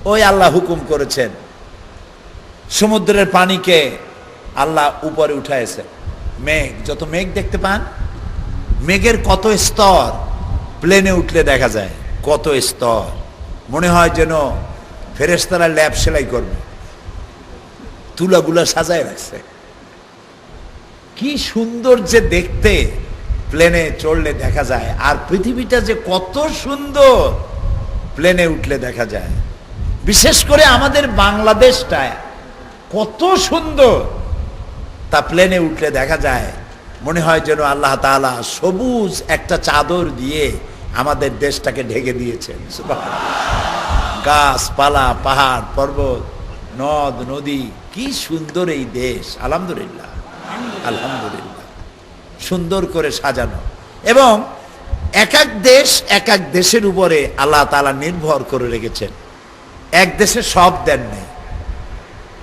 ওই আল্লাহ হুকুম করেছেন, সমুদ্রের পানিকে আল্লাহ উপরে উঠাইছে। মেঘ, যত মেঘ দেখতে পান, মেঘের কত স্তর প্লেনে উঠলে দেখা যায়, কত স্তর, মনে হয় যেন ফেরেশতারা ল্যাব সেলাই করবে, তুলাগুলা সাজায় রাখছে। কি সুন্দর যে দেখতে, প্লেনে চড়লে দেখা যায়। আর পৃথিবীটা যে কত সুন্দর প্লেনে উঠলে দেখা যায়। বিশেষ করে আমাদের বাংলাদেশটা কত সুন্দর, তা প্লেনে উঠলে দেখা যায়। মনে হয় যেন আল্লাহ তাআলা সবুজ একটা চাদর দিয়ে আমাদের দেশটাকে ঢেকে দিয়েছেন। গাছপালা, পাহাড় পর্বত, নদ নদী, কি সুন্দর এই দেশ। আলহামদুলিল্লাহ, আলহামদুলিল্লাহ, সুন্দর করে সাজানো। এবং এক এক দেশ এক এক দেশের উপরে আল্লাহ তাআলা নির্ভর করে রেখেছেন। এক দেশে সব দেন নেই।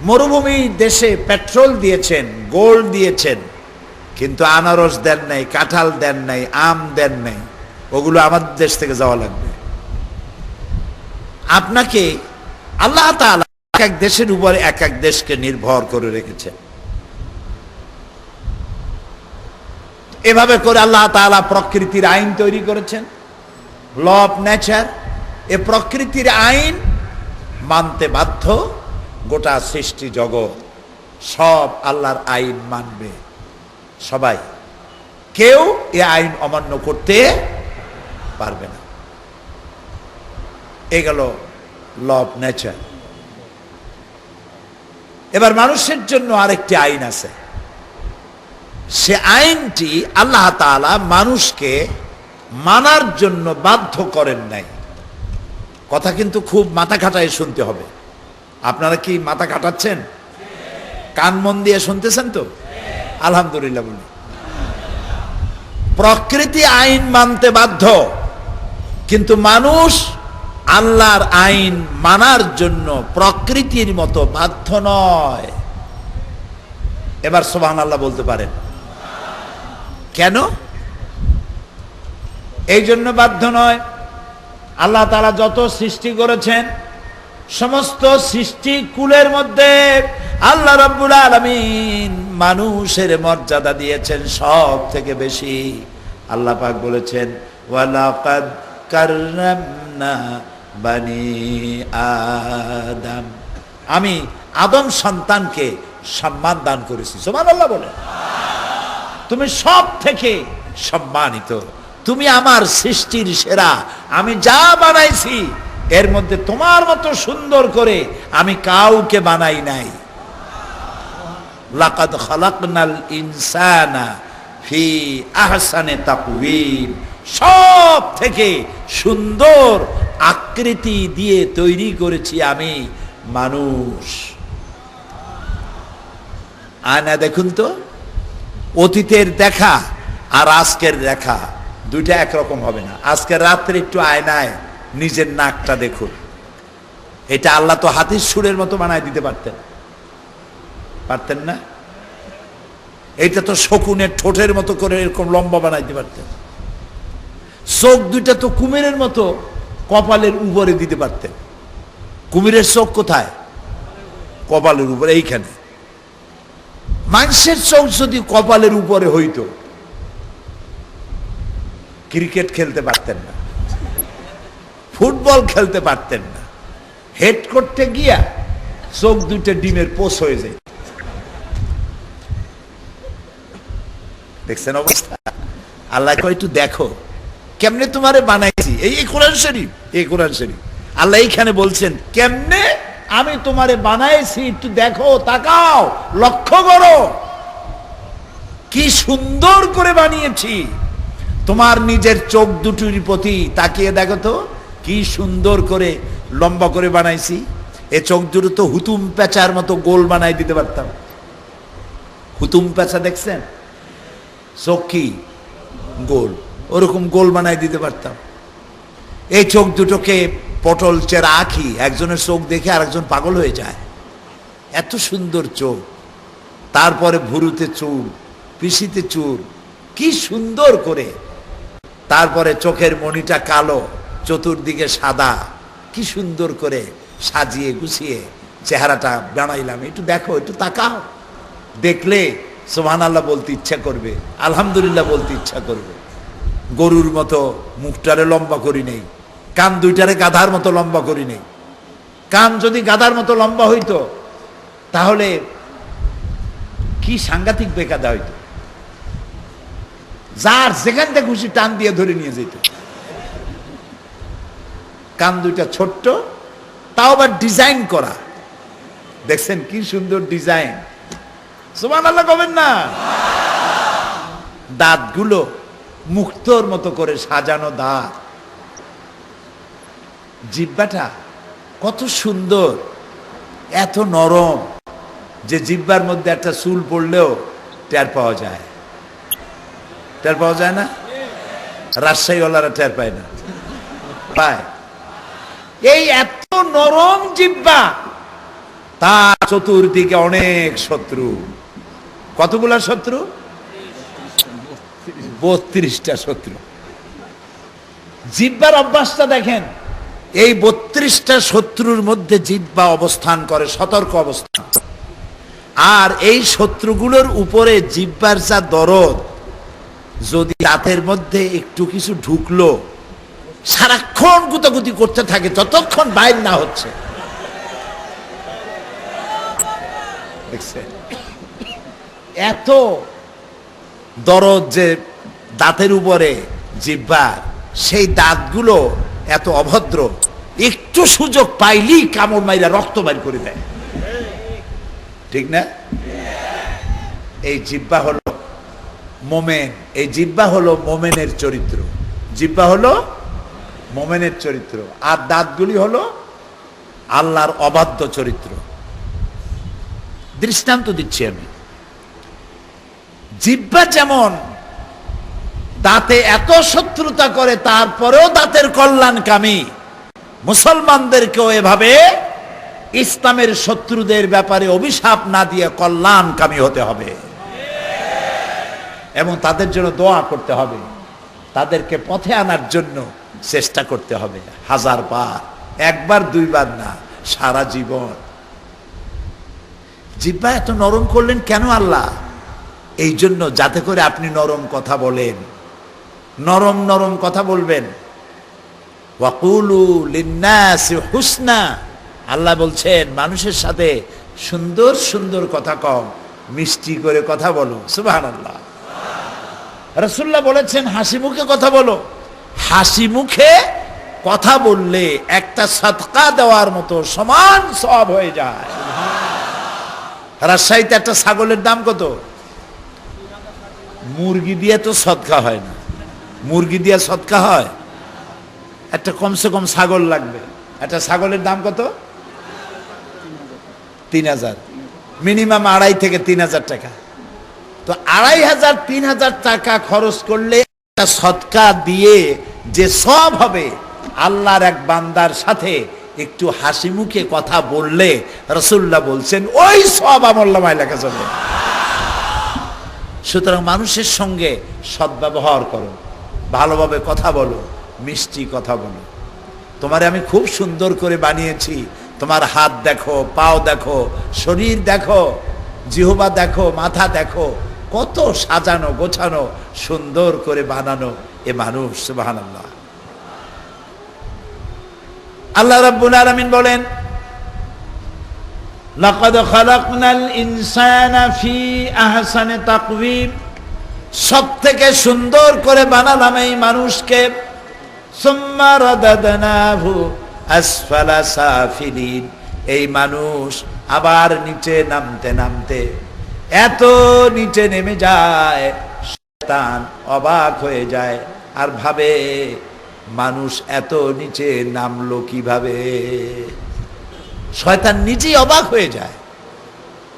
মরুভূমি দেশে পেট্রোল দিয়েছেন, গোল্ড দিয়েছেন, কিন্তু আনারস দেন নাই, কাঁঠাল দেন নাই, আম দেন নাই। ওগুলো আমাদের দেশ থেকে যাওয়া লাগবে। আপনাকে আল্লাহ তাআলা এক এক দেশের উপরে এক এক দেশকে নির্ভর করে রেখেছেন। এভাবে করে আল্লাহ তাআলা প্রকৃতির আইন তৈরি করেছেন, ল অফ নেচার। এ প্রকৃতির আইন মানতে বাধ্য গোটা সৃষ্টি জগৎ। সব আল্লাহর আইন মানবে সবাই, কেউ এ আইন অমান্য করতে পারবে না। এ গেল ল অফ নেচার। এবার মানুষের জন্য আরেকটি আইন আছে। সে আইনটি আল্লাহ তাআলা মানুষকে মানার জন্য বাধ্য করেন নাই। কথা কিন্তু খুব মাথা খাটায় শুনতে হবে। আপনারা কি মাথা খাটাচ্ছেন? কান মন দিয়ে শুনতেছেন তো? আলহামদুলিল্লাহ বলি। প্রকৃতি আইন মানতে বাধ্য, কিন্তু মানুষ আল্লাহর আইন মানার জন্য প্রকৃতির মতো বাধ্য নয়। এবার সুবহানাল্লাহ বলতে পারেন। কেন এই জন্য বাধ্য নয়? আল্লাহ তাআলা যত সৃষ্টি করেছেন, সমস্ত সৃষ্টি কুলের মধ্যে আল্লাহ রাব্বুল আলামিন মানুষের মর্যাদা দিয়েছেন সব থেকে বেশি। আল্লাহ পাক বলেছেন, ওয়ালাকাদ কাররামনা বানি আদম, আমি আদম সন্তানকে সম্মান দান করেছি। সুবহানাল্লাহ বলে। তুমি সব থেকে সম্মানিত, তুমি আমার সৃষ্টির সেরা। আমি যা বানাইছি এর মধ্যে তোমার মতো সুন্দর করে আমি কাউকে বানাই নাই। লাকাদ খালাকনাল ইনসানা ফি আহসানি তাকওয়িম, সব থেকে সুন্দর আকৃতি দিয়ে তৈরি করেছি আমি মানুষ। আয়না দেখুন তো, অতীতের দেখা আর আজকের দেখা দুইটা একরকম হবে না। আজকের রাত্রে একটু আয়নায় নিজের নাকটা দেখুন, এটা আল্লাহ তো হাতির সুরের মতো বানায় দিতে পারতেন, পারতেন না? এইটা তো শকুনের ঠোঁটের মতো করে এরকম লম্বা বানাইতে পারতেন। চোখ দুইটা তো কুমিরের মতো কপালের উপরে দিতে পারতেন। কুমিরের চোখ কোথায়? কপালের উপরে, এইখানে। মানুষের চোখ যদি কপালের উপরে হইতো, ক্রিকেট খেলতে পারতেন না, ফুটবল খেলতে পারতেন না। হেড করতে গিয়া চোখ দুইটা ডিমের পোষ হয়ে যায়। দেখছেন অবস্থা? আল্লাহ কয় একটু দেখো কেমনে তোমারে বানাইছি। এই কোরআন শরীফ, এই কোরআন শরীফ আল্লাহ এইখানে বলছেন কেমনে আমি তোমারে বানাইছি, একটু দেখো, তাকাও, লক্ষ্য করো, কি সুন্দর করে বানিয়েছি। তোমার নিজের চোখ দুটির প্রতি তাকিয়ে দেখো তো, কি সুন্দর করে লম্বা করে বানাইছি। এ চোখ দুটো তো হুতুম পেঁচার মতো গোল বানাই দিতে পারতাম। হুতুম পেঁচা দেখছেন? চোখ কি গোল, ওরকম গোল বানাই দিতে পারতাম। এই চোখ দুটোকে পটল চেরা আঁখি, একজনের চোখ দেখে আরেকজন পাগল হয়ে যায়, এত সুন্দর চোখ। তারপরে ভুরুতে চুল, পিসিতে চুল, কি সুন্দর করে। তারপরে চোখের মণিটা কালো, চতুর্দিকে সাদা, কি সুন্দর করে সাজিয়ে গুছিয়ে চেহারাটা বানাইলাম, একটু দেখো, একটু তাকাও। দেখলে সুবহানাল্লাহ বলতে ইচ্ছা করবে, আলহামদুলিল্লাহ বলতে ইচ্ছা করবে। গরুর মতো মুখটারে লম্বা করি নেই, কান দুইটারে গাধার মতো লম্বা করি নেই। কান যদি গাধার মতো লম্বা হইতো তাহলে কি সাংঘাতিক বেকায়দা হইতো, যার যেখান থেকে খুশি টান দিয়ে ধরে নিয়ে যেত। কান দুইটা ছোট্ট, তাও আবার ডিজাইন করা, দেখছেন কি সুন্দর ডিজাইন, সুবহানাল্লাহ কবেন না। দাঁতগুলো মুক্তোর মতো করে সাজানো দাঁত, জিহ্বাটা কত সুন্দর, এত নরম যে জিহ্বার মধ্যে একটা চুল পড়লেও টের পাওয়া যায়। টের পাওয়া যায় না? রাজশাহীওয়ালারা টের পায় না, পায়। এই এত নরম জিহ্বা, তার চতুর্দিকে অনেক শত্রু। কতগুলা শত্রু? 32টা শত্রু। জিহ্বার অভ্যাসটা দেখেন, এই 32টা শত্রুর মধ্যে জিহ্বা অবস্থান করে, সতর্ক অবস্থান। আর এই শত্রুগুলোর উপরে জিহ্বার যা দরদ, যদি দাঁতের মধ্যে একটু কিছু ঢুকলো, সারাক্ষণ গুতাগুতি করতে থাকে যতক্ষণ বাইর না হচ্ছে। দেখছেন এত দরদ যে দাঁতের উপরে জিহ্বার, সেই দাঁতগুলো এত অভদ্র, একটু সুযোগ পাইলেই কামড় মাইরা রক্ত বাইর করে দেয়, ঠিক না? এই জিহ্বা হলো মোমেন, এই জিহ্বা হলো মোমেনের চরিত্র, জিহ্বা হলো মোমেনের চরিত্র। আর দাঁতগুলি হলো আল্লাহর অবাধ্য চরিত্র। দৃষ্টান্ত দিচ্ছি আমি। জিহ্বা যেমন দাঁতে এত শত্রুতা করে, তারপরেও দাঁতের কল্যাণকামী, মুসলমানদেরকেও এভাবে ইসলামের শত্রুদের ব্যাপারে অভিশাপ না দিয়ে কল্যাণকামী হতে হবে এবং তাদের জন্য দোয়া করতে হবে, তাদেরকে পথে আনার জন্য চেষ্টা করতে হবে, 1000 বার, একবার দুইবার না, সারা জীবন। জিহ্বা এত নরম করলেন কেন আল্লাহ? এই জন্য যাতে করে আপনি নরম কথা বলেন, নরম নরম কথা বলবেন। ওয়াকুলু লিন্নাসি হুসনা, আল্লাহ বলছেন মানুষের সাথে সুন্দর সুন্দর কথা কও, মিষ্টি করে কথা বলো। সুবহানাল্লাহ। রাসূলুল্লাহ বলেছেন হাসি মুখে কথা বলো। হাসি মুখে কথা বললে একটা সাদকা দেওয়ার মতো সমান সওয়াব হয়ে যায়। রাজশাহীতে একটা ছাগলের দাম কত? মুরগি দিয়ে তো সদকা হয় না, মুরগি দিয়ে সদকা হয়? একটা কমসে কম ছাগল লাগবে। একটা ছাগলের দাম কত? 3000, মিনিমাম 2.5 থেকে 3000 টাকা। তো 2500 3000 টাকা খরচ করলে একটা সদকা দিয়ে যে সওয়াব হবে, আল্লাহর এক বান্দার সাথে একটু হাসি মুখে কথা বললে রাসূলুল্লাহ বলছেন ওই সওয়াব আমলনামায় লেখা যাবে। সুতরাং মানুষের সঙ্গে সদ্ব্যবহার করো, ভালোভাবে কথা বলো, মিষ্টি কথা বলো। তোমারে আমি খুব সুন্দর করে বানিয়েছি, তোমার হাত দেখো, পাও দেখো, শরীর দেখো, জিহ্বা দেখো, মাথা দেখো, কত সাজানো গোছানো সুন্দর করে বানানো এ মানুষ। সুবহানাল্লাহ। আল্লাহ রাব্বুল আলামিন বলেন লাকাদ খালাকনাল ইনসানা ফি আহসানি তাকওয়িম, সবথেকে সুন্দর করে বানালাম এই মানুষকে। সুম্মা রাদাদনাহু আসফালা সাফিলিন, এই মানুষ আবার নিচে নামতে নামতে এত নিচে নেমে যায়, শয়তান অবাক হয়ে যায় আর ভাবে মানুষ এত নিচে নামলো কিভাবে। শয়তান নিজেই অবাক হয়ে যায়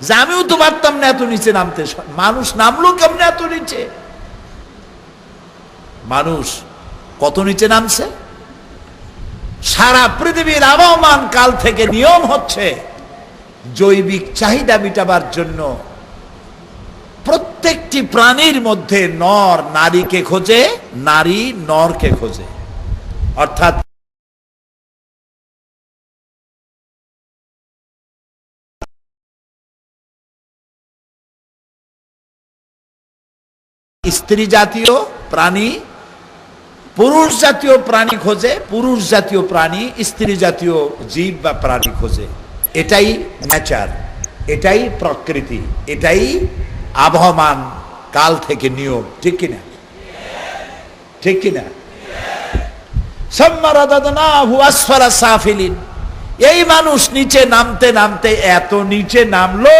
যে আমিও তো পারতাম না এত নিচে নামতে, মানুষ নামলো কেমনে এত নিচে। মানুষ কত নিচে নামছে? সারা পৃথিবীর আবহমান কাল থেকে নিয়ম হচ্ছে জৈবিক চাহিদা মিটাবার জন্য প্রত্যেকটি প্রাণীর মধ্যে নর নারীকে খোঁজে, নারী নরকে খোঁজে। অর্থাৎ স্ত্রী জাতীয় প্রাণী পুরুষ জাতীয় প্রাণী খোঁজে, পুরুষ জাতীয় প্রাণী স্ত্রী জাতীয় জীব বা প্রাণী খোঁজে। এটাই নেচার, এটাই প্রকৃতি, এটাই আবহমান কাল থেকে নিয়ম। ঠিক কিনা? ঠিক কিনা? এই মানুষ নিচে নামতে নামতে এত নিচে নামলো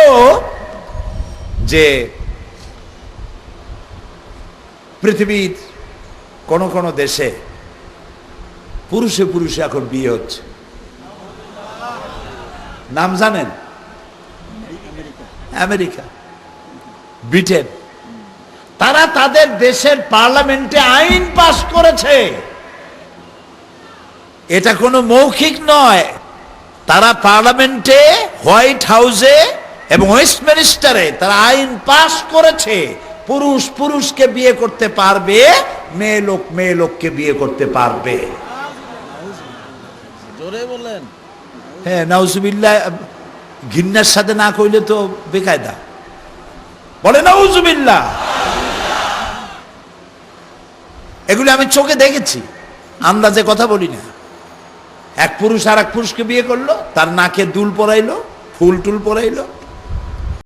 যে পৃথিবীর কোন কোন দেশে পুরুষে পুরুষে এখন বিয়ে হচ্ছে। নাম জানেন? America, Britain. তারা তাদের দেশের পার্লামেন্টে আইন পাস করেছে। এটা কোনো মৌখিক নয়, তারা পার্লামেন্টে, হোয়াইট হাউসে এবং ওয়েস্টমিনিস্টারে তারা আইন পাস করেছে পুরুষ পুরুষকে বিয়ে করতে পারবে, মেয়ে লোক মেয়ে লোককে বিয়ে করতে পারবে। জোরে বলেন। হ্যাঁ, নাউজুবিল্লাহ। ঘৃণার সাথে না কইলে তো বেকায়দা। বলে নাউজুবিল্লাহ। এগুলি আমি চোখে দেখেছি, আন্দাজে কথা বলি না। এক পুরুষ আর এক পুরুষকে বিয়ে করলো, তার নাকে দুল পরাইলো, ফুল টুল পরাইলো,